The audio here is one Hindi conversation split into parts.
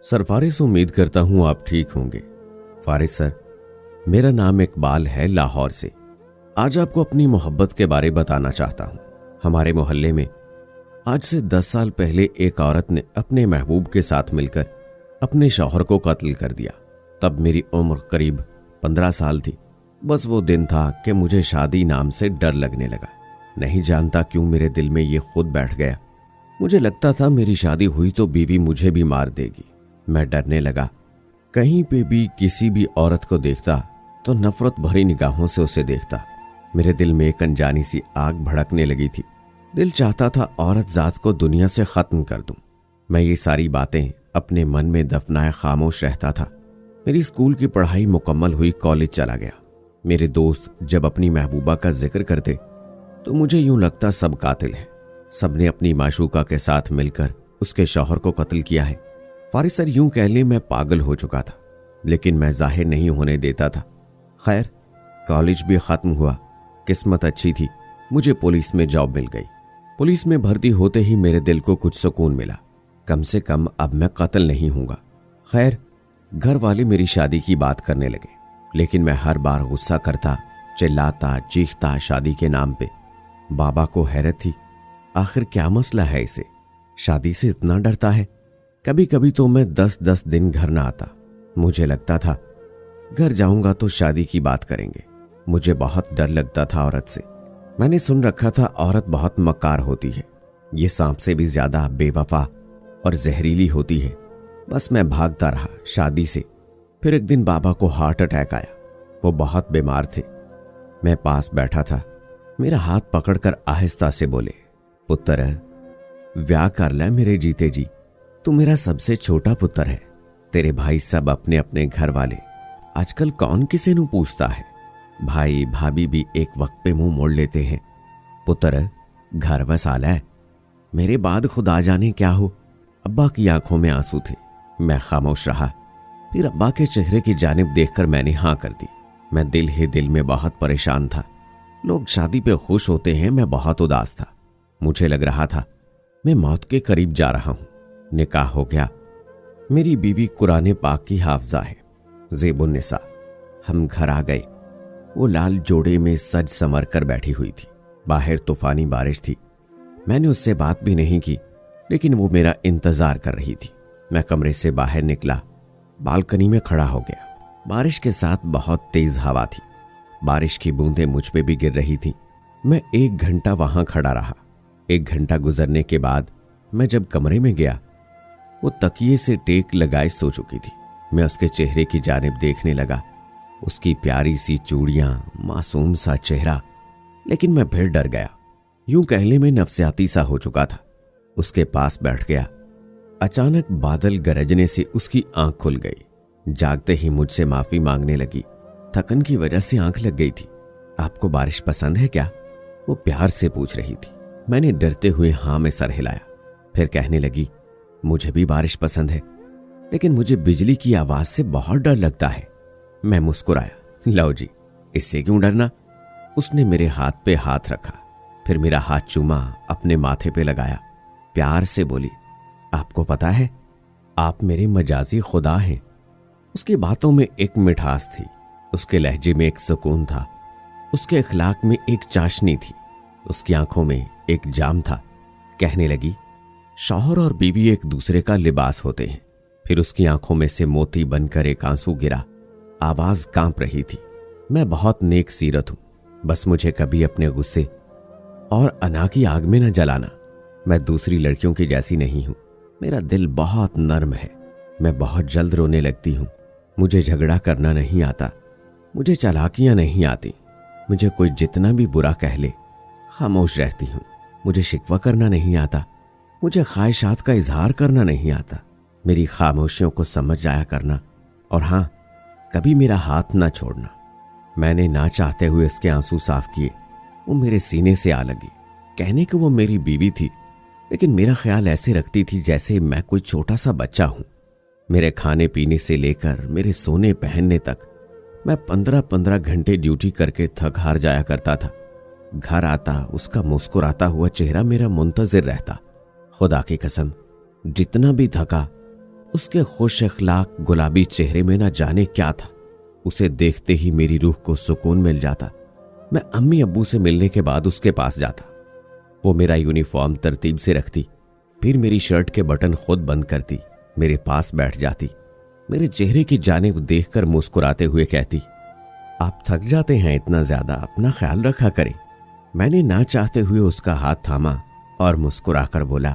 सर फारिस, उम्मीद करता हूं आप ठीक होंगे। फारिस सर, मेरा नाम इकबाल है, लाहौर से। आज आपको अपनी मोहब्बत के बारे बताना चाहता हूं। हमारे मोहल्ले में आज से 10 साल पहले एक औरत ने अपने महबूब के साथ मिलकर अपने शौहर को कत्ल कर दिया। तब मेरी उम्र करीब 15 साल थी। बस वो दिन था कि मुझे शादी नाम से डर लगने लगा। नहीं जानता क्यों मेरे दिल में ये खुद बैठ गया। मुझे लगता था मेरी शादी हुई तो बीवी मुझे भी मार देगी। मैं डरने लगा। कहीं पे भी किसी भी औरत को देखता तो नफरत भरी निगाहों से उसे देखता। मेरे दिल में एक अनजानी सी आग भड़कने लगी थी। दिल चाहता था औरत जात को दुनिया से खत्म कर दूं। मैं ये सारी बातें अपने मन में दफनाए खामोश रहता था। मेरी स्कूल की पढ़ाई मुकम्मल हुई, कॉलेज चला गया। मेरे दोस्त जब अपनी महबूबा का जिक्र करते तो मुझे यूं लगता सब कातिल है। सबने अपनी माशूका के साथ मिलकर उसके शौहर को कत्ल किया है। फारिस सर, यूं कह लें मैं पागल हो चुका था, लेकिन मैं जाहिर नहीं होने देता था। खैर, कॉलेज भी खत्म हुआ। किस्मत अच्छी थी, मुझे पुलिस में जॉब मिल गई। पुलिस में भर्ती होते ही मेरे दिल को कुछ सुकून मिला। कम से कम अब मैं कत्ल नहीं हूंगा। खैर, घर वाले मेरी शादी की बात करने लगे, लेकिन मैं हर बार गुस्सा करता, चिल्लाता, चीखता शादी के नाम पे। बाबा को हैरत थी, आखिर क्या मसला है इसे, शादी से इतना डरता है। कभी कभी तो मैं 10-10 दिन घर ना आता। मुझे लगता था घर जाऊंगा तो शादी की बात करेंगे। मुझे बहुत डर लगता था औरत से। मैंने सुन रखा था औरत बहुत मक्कार होती है, ये सांप से भी ज्यादा बेवफा और जहरीली होती है। बस मैं भागता रहा शादी से। फिर एक दिन बाबा को हार्ट अटैक आया। वो बहुत बीमार थे। मैं पास बैठा था। मेरा हाथ पकड़कर आहिस्ता से बोले, पुत्र व्याह कर ले मेरे जीते जी, तू मेरा सबसे छोटा पुत्र है। तेरे भाई सब अपने अपने घर वाले, आजकल कौन किसे नू पूछता है। भाई भाभी भी एक वक्त पे मुंह मोड़ लेते हैं। पुत्र घर बसा ले, मेरे बाद खुदा जाने क्या हो। अब्बा की आंखों में आंसू थे। मैं खामोश रहा। फिर अब्बा के चेहरे की जानिब देखकर मैंने हाँ कर दी। मैं दिल ही दिल में बहुत परेशान था। लोग शादी पे खुश होते हैं, मैं बहुत उदास था। मुझे लग रहा था मैं मौत के करीब जा रहा हूं। निकाह हो गया। मेरी बीवी कुरान पाक की हाफजा है, ज़ेबुन निसा। हम घर आ गए। वो लाल जोड़े में सज संवर कर बैठी हुई थी। बाहर तूफानी बारिश थी। मैंने उससे बात भी नहीं की, लेकिन वो मेरा इंतजार कर रही थी। मैं कमरे से बाहर निकला, बालकनी में खड़ा हो गया। बारिश के साथ बहुत तेज हवा थी। बारिश की बूंदें मुझ पे भी गिर रही थी। मैं 1 घंटा वहां खड़ा रहा। 1 घंटा गुजरने के बाद मैं जब कमरे में गया, वो तकिए से टेक लगाए सो चुकी थी। मैं उसके चेहरे की जानिब देखने लगा। उसकी प्यारी सी चूड़ियां, मासूम सा चेहरा। लेकिन मैं फिर डर गया। यूं कहने में नफसियाती सा हो चुका था। उसके पास बैठ गया। अचानक बादल गरजने से उसकी आंख खुल गई। जागते ही मुझसे माफी मांगने लगी। थकन की वजह से आंख लग गई थी। आपको बारिश पसंद है क्या? वो प्यार से पूछ रही थी। मैंने डरते हुए हाँ में सर हिलाया। फिर कहने लगी, मुझे भी बारिश पसंद है, लेकिन मुझे बिजली की आवाज से बहुत डर लगता है। मैं मुस्कुराया। लो जी, इससे क्यों डरना? उसने मेरे हाथ पे हाथ रखा, फिर मेरा हाथ चूमा, अपने माथे पे लगाया। प्यार से बोली, आपको पता है आप मेरे मजाजी खुदा हैं। उसकी बातों में एक मिठास थी, उसके लहजे में एक सुकून था, उसके अखलाक में एक चाशनी थी, उसकी आंखों में एक जाम था। कहने लगी, शौहर और बीवी एक दूसरे का लिबास होते हैं। फिर उसकी आंखों में से मोती बनकर एक आंसू गिरा। आवाज कांप रही थी। मैं बहुत नेक सीरत हूं, बस मुझे कभी अपने गुस्से और अना की आग में न जलाना। मैं दूसरी लड़कियों की जैसी नहीं हूं। मेरा दिल बहुत नर्म है। मैं बहुत जल्द रोने लगती हूं। मुझे झगड़ा करना नहीं आता। मुझे चालाकियां नहीं आती। मुझे कोई जितना भी बुरा कह ले, खामोश रहती हूं। मुझे शिकवा करना नहीं आता। मुझे ख्वाहिशात का इजहार करना नहीं आता। मेरी खामोशियों को समझ जाया करना, और हां, कभी मेरा हाथ ना छोड़ना। मैंने ना चाहते हुए उसके आंसू साफ किए। वो मेरे सीने से आ लगी। कहने को वो मेरी बीवी थी, लेकिन मेरा ख्याल ऐसे रखती थी जैसे मैं कोई छोटा सा बच्चा हूं। मेरे खाने पीने से लेकर मेरे सोने पहनने तक मैं 15-15 घंटे ड्यूटी करके थक हार जाया करता था। घर आता, उसका मुस्कुराता हुआ चेहरा मेरा मुंतजिर रहता। खुदा की कसम, जितना भी थका उसके खुश अखलाक गुलाबी चेहरे में न जाने क्या था। उसे देखते ही मेरी रूह को सुकून मिल जाता। मैं अम्मी अब्बू से मिलने के बाद उसके पास जाता। वो मेरा यूनिफॉर्म तरतीब से रखती, फिर मेरी शर्ट के बटन खुद बंद करती, मेरे पास बैठ जाती, मेरे चेहरे की जानिब देखकर मुस्कुराते हुए कहती, आप थक जाते हैं इतना ज्यादा, अपना ख्याल रखा करें। मैंने ना चाहते हुए उसका हाथ थामा और मुस्कुराकर बोला,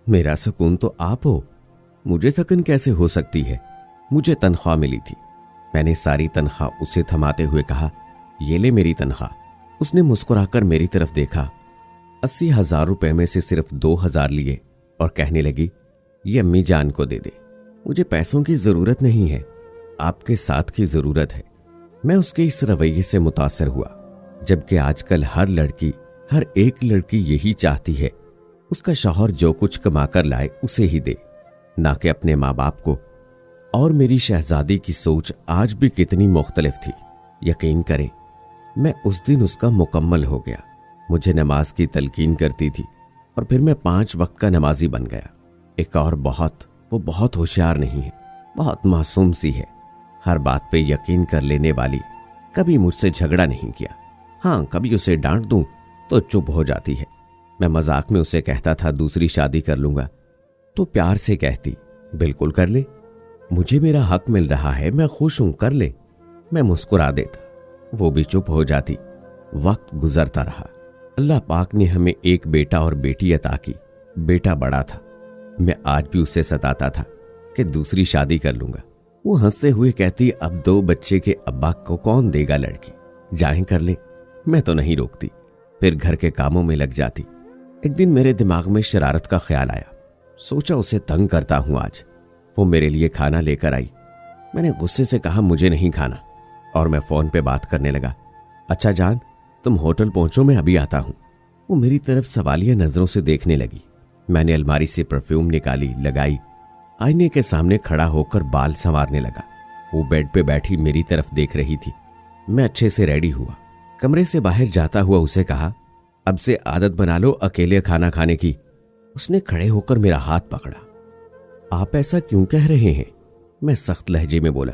मेरा सुकून तो आप हो, मुझे थकन कैसे हो सकती है? मुझे तनख्वाह मिली थी। मैंने सारी तनख्वाह उसे थमाते हुए कहा, ये ले मेरी तनख्वाह। उसने मुस्कुराकर मेरी तरफ देखा। 80,000 रुपए में से सिर्फ 2,000 लिए और कहने लगी, ये अम्मी जान को दे दे, मुझे पैसों की जरूरत नहीं है, आपके साथ की जरूरत है। मैं उसके इस रवैये से मुतासर हुआ, जबकि आजकल हर एक लड़की यही चाहती है उसका शौहर जो कुछ कमाकर लाए उसे ही दे, ना कि अपने माँ बाप को। और मेरी शहजादी की सोच आज भी कितनी मुख्तलिफ थी। यकीन करें, मैं उस दिन उसका मुकम्मल हो गया। मुझे नमाज की तलकीन करती थी और फिर मैं 5 वक्त का नमाजी बन गया। एक और वो बहुत होशियार नहीं है, बहुत मासूम सी है, हर बात पे यकीन कर लेने वाली। कभी मुझसे झगड़ा नहीं किया। हाँ, कभी उसे डांट दूं तो चुप हो जाती है। मैं मजाक में उसे कहता था दूसरी शादी कर लूंगा, तो प्यार से कहती, बिल्कुल कर ले, मुझे मेरा हक मिल रहा है, मैं खुश हूं, कर ले। मैं मुस्कुरा देता, वो भी चुप हो जाती। वक्त गुजरता रहा। अल्लाह पाक ने हमें एक बेटा और बेटी अता की। बेटा बड़ा था। मैं आज भी उसे सताता था कि दूसरी शादी कर लूंगा। वो हंसते हुए कहती, अब 2 बच्चे के अब्बा को कौन देगा लड़की, जाएं कर ले। मैं तो नहीं रोकती, फिर घर के कामों में लग जाती। एक दिन मेरे दिमाग में शरारत का ख्याल आया। सोचा उसे तंग करता हूं आज। वो मेरे लिए खाना लेकर आई। मैंने गुस्से से कहा, मुझे नहीं खाना, और मैं फोन पे बात करने लगा। अच्छा जान, तुम होटल पहुंचो, मैं अभी आता हूं। वो मेरी तरफ सवालिया नजरों से देखने लगी। मैंने अलमारी से परफ्यूम निकाली, लगाई, आईने के सामने खड़ा होकर बाल संवारने लगा। वो बेड पे बैठी मेरी तरफ देख रही थी। मैं अच्छे से रेडी हुआ, कमरे से बाहर जाता हुआ उसे कहा, अब से आदत बना लो अकेले खाना खाने की। उसने खड़े होकर मेरा हाथ पकड़ा। आप ऐसा क्यों कह रहे हैं? मैं सख्त लहजे में बोला,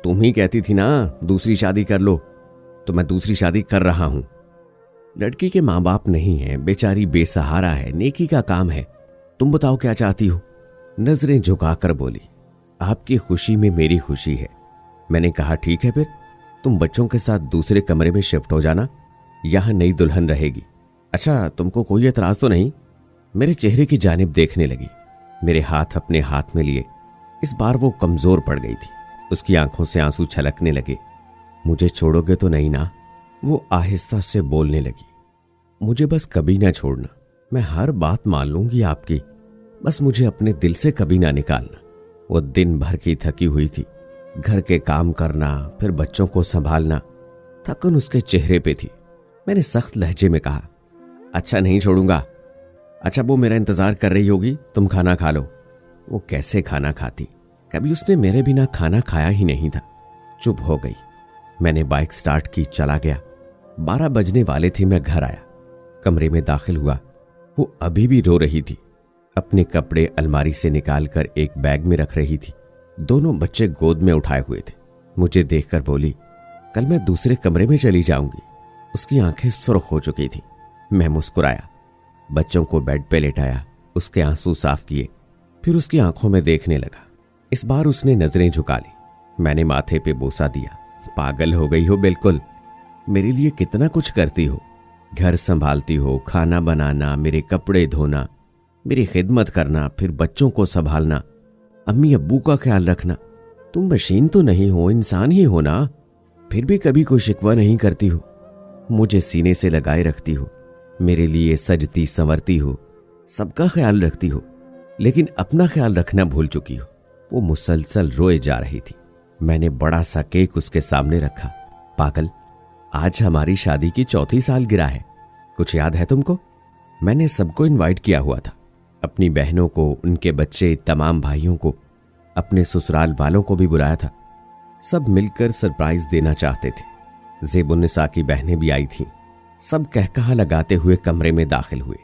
तुम ही कहती थी ना दूसरी शादी कर लो, तो मैं दूसरी शादी कर रहा हूं। लड़की के माँ बाप नहीं है, बेचारी बेसहारा है, नेकी का काम है। तुम बताओ क्या चाहती हो? नजरें झुकाकर बोली, आपकी खुशी में मेरी खुशी है। मैंने कहा, ठीक है, फिर तुम बच्चों के साथ दूसरे कमरे में शिफ्ट हो जाना, यहां नई दुल्हन रहेगी। अच्छा, तुमको कोई एतराज तो नहीं? मेरे चेहरे की जानिब देखने लगी। मेरे हाथ अपने हाथ में लिए। इस बार वो कमजोर पड़ गई थी। उसकी आंखों से आंसू छलकने लगे। मुझे छोड़ोगे तो नहीं ना? वो आहिस्ता से बोलने लगी, मुझे बस कभी ना छोड़ना, मैं हर बात मान लूंगी आपकी, बस मुझे अपने दिल से कभी ना निकालना। वो दिन भर की थकी हुई थी, घर के काम करना, फिर बच्चों को संभालना, थकन उसके चेहरे पे थी। मैंने सख्त लहजे में कहा, अच्छा नहीं छोड़ूंगा। अच्छा, वो मेरा इंतजार कर रही होगी, तुम खाना खा लो। वो कैसे खाना खाती, कभी उसने मेरे बिना खाना खाया ही नहीं था। चुप हो गई। मैंने बाइक स्टार्ट की, चला गया। 12 बजने वाले थे। मैं घर आया, कमरे में दाखिल हुआ। वो अभी भी रो रही थी। अपने कपड़े अलमारी से निकालकर एक बैग में रख रही थी। दोनों बच्चे गोद में उठाए हुए थे। मुझे देखकर बोली, कल मैं दूसरे कमरे में चली जाऊंगी। उसकी आंखें सुर्ख हो चुकी थी। मैं मुस्कुराया, बच्चों को बेड पे लेटाया, उसके आंसू साफ किए, फिर उसकी आंखों में देखने लगा। इस बार उसने नजरें झुका ली। मैंने माथे पे बोसा दिया। पागल हो गई हो बिल्कुल, मेरे लिए कितना कुछ करती हो, घर संभालती हो, खाना बनाना, मेरे कपड़े धोना, मेरी खिदमत करना, फिर बच्चों को संभालना, अम्मी अब्बू का ख्याल रखना। तुम मशीन तो नहीं हो, इंसान ही हो ना, फिर भी कभी कोई शिकवा नहीं करती हो। मुझे सीने से लगाए रखती हो, मेरे लिए सजती संवरती हो, सबका ख्याल रखती हो, लेकिन अपना ख्याल रखना भूल चुकी हो। वो मुसलसल रोए जा रही थी। मैंने बड़ा सा केक उसके सामने रखा। पागल, आज हमारी शादी की 4थी सालगिरह है, कुछ याद है तुमको? मैंने सबको इनवाइट किया हुआ था, अपनी बहनों को, उनके बच्चे, तमाम भाइयों को, अपने ससुराल वालों को भी बुलाया था। सब मिलकर सरप्राइज देना चाहते थे। ज़ेबुन्निसा की बहनें भी आई थीं। सब कहकहा लगाते हुए कमरे में दाखिल हुए।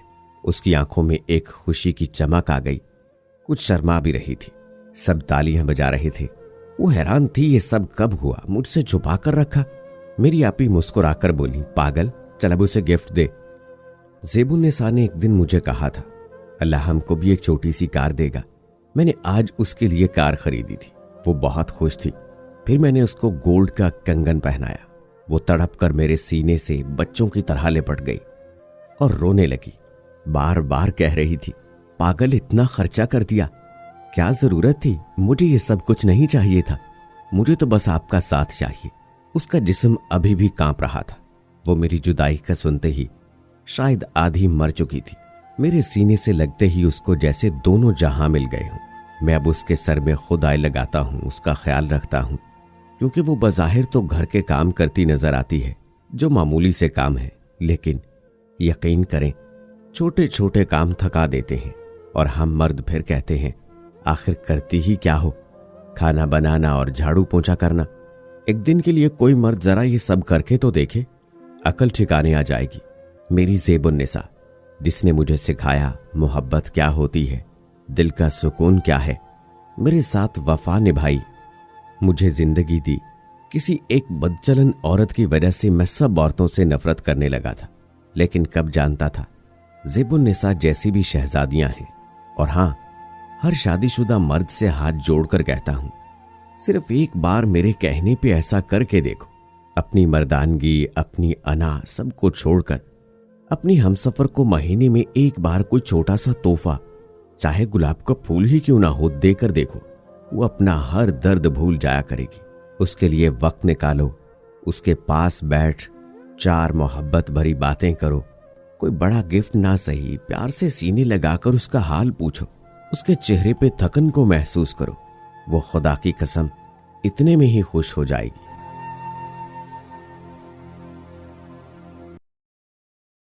उसकी आंखों में एक खुशी की चमक आ गई, कुछ शर्मा भी रही थी। सब तालियां बजा रहे थे। वो हैरान थी ये सब कब हुआ, मुझसे छुपा कर रखा। मेरी आपी मुस्कुराकर बोली, पागल, चल अब उसे गिफ्ट दे। ज़ेबुन्निसा ने एक दिन मुझे कहा था, अल्लाह हमको भी एक छोटी सी कार देगा। मैंने आज उसके लिए कार खरीदी थी। वो बहुत खुश थी। फिर मैंने उसको गोल्ड का कंगन पहनाया। वो तड़प कर मेरे सीने से बच्चों की तरह लिपट गई और रोने लगी। बार बार कह रही थी, पागल, इतना खर्चा कर दिया, क्या जरूरत थी, मुझे ये सब कुछ नहीं चाहिए था, मुझे तो बस आपका साथ चाहिए। उसका जिस्म अभी भी कांप रहा था। वो मेरी जुदाई का सुनते ही शायद आधी मर चुकी थी। मेरे सीने से लगते ही उसको जैसे दोनों जहां मिल गए हों। मैं अब उसके सर में खुदाई लगाता हूं, उसका ख्याल रखता हूं, क्योंकि वो बज़ाहिर तो घर के काम करती नजर आती है जो मामूली से काम है, लेकिन यकीन करें छोटे छोटे काम थका देते हैं। और हम मर्द फिर कहते हैं, आखिर करती ही क्या हो, खाना बनाना और झाड़ू पोंछा करना। एक दिन के लिए कोई मर्द जरा ये सब करके तो देखे, अकल ठिकाने आ जाएगी। मेरी ज़ेबुन्निसा, जिसने मुझे सिखाया मोहब्बत क्या होती है, दिल का सुकून क्या है, मेरे साथ वफा निभाई, मुझे जिंदगी दी। किसी एक बदचलन औरत की वजह से मैं सब औरतों से नफरत करने लगा था, लेकिन कब जानता था ज़ेबुन्निसा जैसी भी शहजादियां हैं। और हां, हर शादीशुदा मर्द से हाथ जोड़कर कहता हूं, सिर्फ एक बार मेरे कहने पे ऐसा करके देखो। अपनी मर्दानगी, अपनी अना सबको छोड़कर अपनी हमसफर को महीने में एक बार कोई छोटा सा तोहफा, चाहे गुलाब का फूल ही क्यों ना हो, देकर देखो। वो अपना हर दर्द भूल जाया करेगी। उसके लिए वक्त निकालो, उसके पास बैठ 4 मोहब्बत भरी बातें करो। कोई बड़ा गिफ्ट ना सही, प्यार से सीने लगाकर उसका हाल पूछो, उसके चेहरे पे थकन को महसूस करो। वो खुदा की कसम इतने में ही खुश हो जाएगी।